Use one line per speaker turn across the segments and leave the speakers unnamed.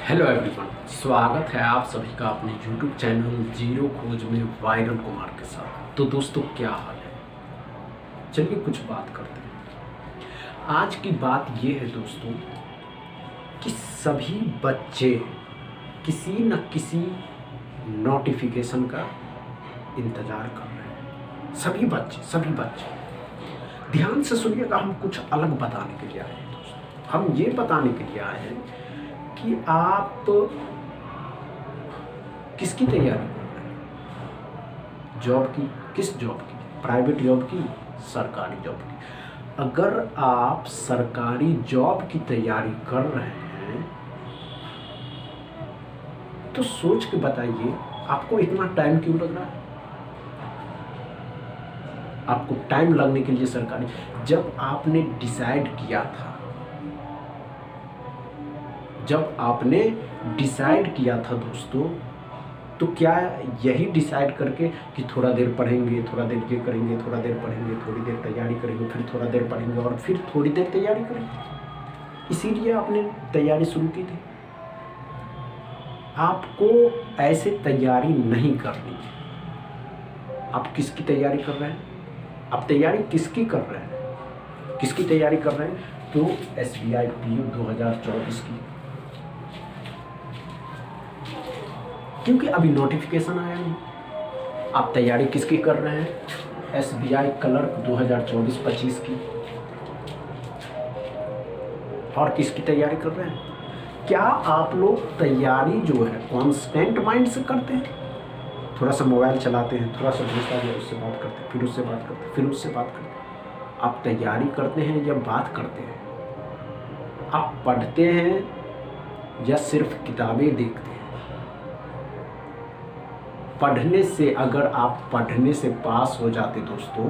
Hello everyone, स्वागत है आप सभी का अपने यूट्यूब चैनल जीरो खोज में वायरल कुमार के साथ। तो दोस्तों, क्या हाल है? चलिए कुछ बात करते हैं। आज की बात ये है दोस्तों कि सभी बच्चे किसी न किसी नोटिफिकेशन का इंतज़ार कर रहे हैं। सभी बच्चे ध्यान से सुनिएगा। हम कुछ अलग बताने के लिए आए हैं दोस्तों। हम ये बताने के लिए आए हैं कि आप किसकी तैयारी कर रहे हैं? जॉब की? किस जॉब की? प्राइवेट जॉब की? सरकारी जॉब की? अगर आप सरकारी जॉब की तैयारी कर रहे हैं तो सोच के बताइए, आपको इतना टाइम क्यों लग रहा है? आपको टाइम लगने के लिए सरकारी, जब आपने डिसाइड किया था दोस्तों, तो क्या यही डिसाइड करके कि थोड़ा देर पढ़ेंगे, थोड़ा देर ये करेंगे, थोड़ा देर पढ़ेंगे, थोड़ी देर तैयारी करेंगे, फिर थोड़ा देर पढ़ेंगे और फिर थोड़ी देर तैयारी करेंगे, इसीलिए आपने तैयारी शुरू की थी? आपको ऐसे तैयारी नहीं करनी है। आप किसकी तैयारी कर रहे हैं? आप तैयारी किसकी कर रहे हैं? किसकी तैयारी कर रहे हैं? तो SBI PO 2024 की, क्योंकि अभी नोटिफिकेशन आया नहीं। आप तैयारी किसकी कर रहे हैं? SBI क्लर्क 2024-25 की। और किसकी तैयारी कर रहे हैं? क्या आप लोग तैयारी जो है कॉन्स्टेंट माइंड से करते हैं? थोड़ा सा मोबाइल चलाते हैं, थोड़ा सा दूसरा जो उससे बात करते हैं, फिर उससे बात करते हैं, फिर उससे बात करते हैं। आप तैयारी करते हैं या बात करते हैं? आप पढ़ते हैं या सिर्फ किताबें देखते हैं? पढ़ने से, अगर आप पढ़ने से पास हो जाते दोस्तों,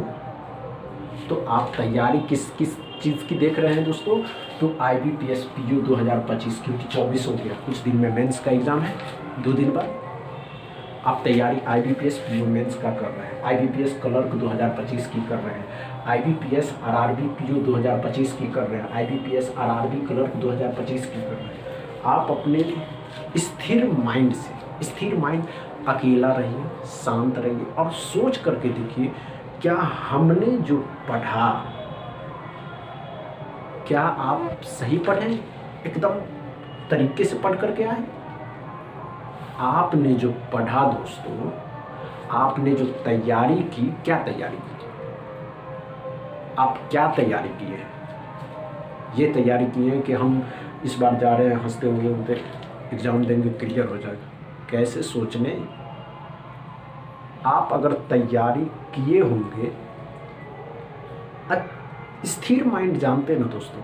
तो आप तैयारी किस चीज़ की देख रहे हैं दोस्तों? तो IBPS PO 2025, क्योंकि 24 हो गया, कुछ दिन में मेंस का एग्ज़ाम है, 2 दिन बाद। आप तैयारी IBPS PO मेंस का कर रहे हैं, IBPS क्लर्क 2025 की कर रहे हैं, IBPS RRB PO 2025 की कर रहे हैं, IBPS RRB क्लर्क 2025 की कर रहे हैं। आप अपने स्थिर माइंड अकेला रहिए, शांत रहिए और सोच करके देखिए, क्या हमने जो पढ़ा, क्या आप सही पढ़े? एकदम तरीके से पढ़ करके आए? आपने जो पढ़ा दोस्तों, आपने जो तैयारी की, क्या तैयारी की? आप क्या तैयारी किए हैं? ये तैयारी की है कि हम इस बार जा रहे हैं, हंसते हुए एग्ज़ाम देंगे, क्लियर हो जाएगा। कैसे सोचने? आप अगर तैयारी किए होंगे, स्थिर माइंड जानते हैं ना दोस्तों,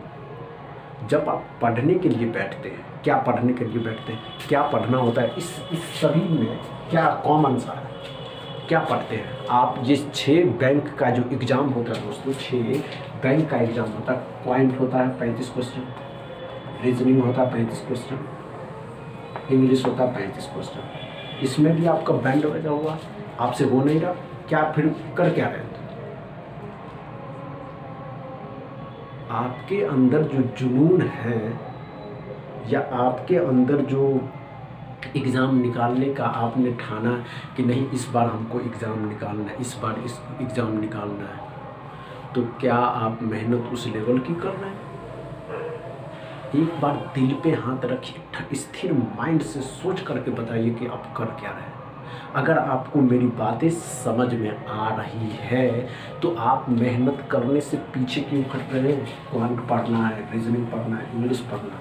जब आप पढ़ने के लिए बैठते हैं, क्या पढ़ने के लिए बैठते हैं, क्या पढ़ना होता है, इस सभी में क्या कॉमन सा है? क्या पढ़ते हैं आप? जिस 6 बैंक का जो एग्ज़ाम होता है दोस्तों, 6 बैंक का एग्ज़ाम होता है, पॉइंट होता है 35 क्वेश्चन, रीजनिंग होता है 35 क्वेश्चन, इंग्लिश होता है 35 क्वेश्चन। इसमें भी आपका बैंड बजा हुआ, आपसे हो नहीं रहा, क्या फिर कर क्या रहे थे? आपके अंदर जो जुनून है, या आपके अंदर जो एग्ज़ाम निकालने का आपने ठाना कि नहीं, इस बार हमको एग्ज़ाम निकालना है, इस बार इस एग्ज़ाम निकालना है, तो क्या आप मेहनत उस लेवल की कर रहे हैं? एक बार दिल पे हाथ रखिए, स्थिर माइंड से सोच करके बताइए कि आप कर क्या रहे हैं। अगर आपको मेरी बातें समझ में आ रही है तो आप मेहनत करने से पीछे क्यों हट रहे हैं? क्वांट पढ़ना है, रीजनिंग पढ़ना है, इंग्लिश पढ़ना है।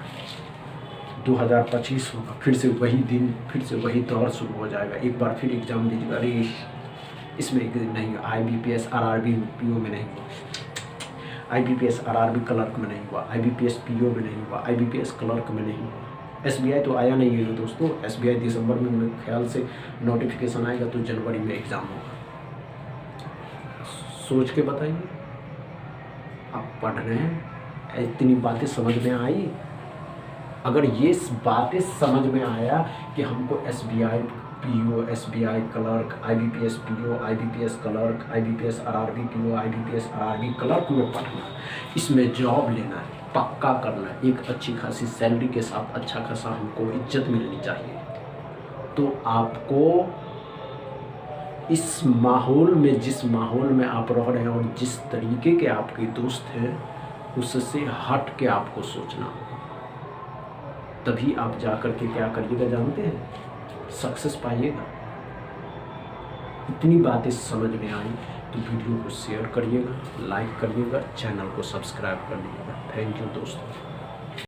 2025 होगा, फिर से वही दिन, फिर से वही दौर शुरू हो जाएगा। एक बार फिर एग्ज़ाम दीजिएगा, अरे इसमें नहीं, IBPS RRB PO में नहीं हुआ, IBPS RRB क्लर्क में नहीं हुआ, IBPS PO में नहीं हुआ, IBPS क्लर्क में नहीं हुआ। SBI तो आया नहीं है दोस्तों, SBI दिसंबर में मेरे ख्याल से नोटिफिकेशन आएगा, तो जनवरी में एग्ज़ाम होगा। सोच के बताइए, आप पढ़ रहे हैं? इतनी बातें समझ में आई? अगर ये बातें समझ में आया कि हमको SBI PO, SBI clerk, IBPS PO, IBPS clerk, IBPS RRB PO, IBPS RRB clerk में पढ़ना, इसमें जॉब लेना है, पक्का करना है। एक अच्छी खासी सैलरी के साथ अच्छा खासा हमको इज्जत मिलनी चाहिए। तो आपको इस माहौल में, जिस माहौल में आप रह रहे हैं और जिस तरीके के आपके दोस्त हैं, उससे हट के आपको सोचना होगा। तभी आप जा कर के क्या करिएगा जानते हैं, सक्सेस पाइएगा। इतनी बातें समझ में आई तो वीडियो को शेयर करिएगा, लाइक करिएगा, चैनल को सब्सक्राइब करिएगा। थैंक यू दोस्तों।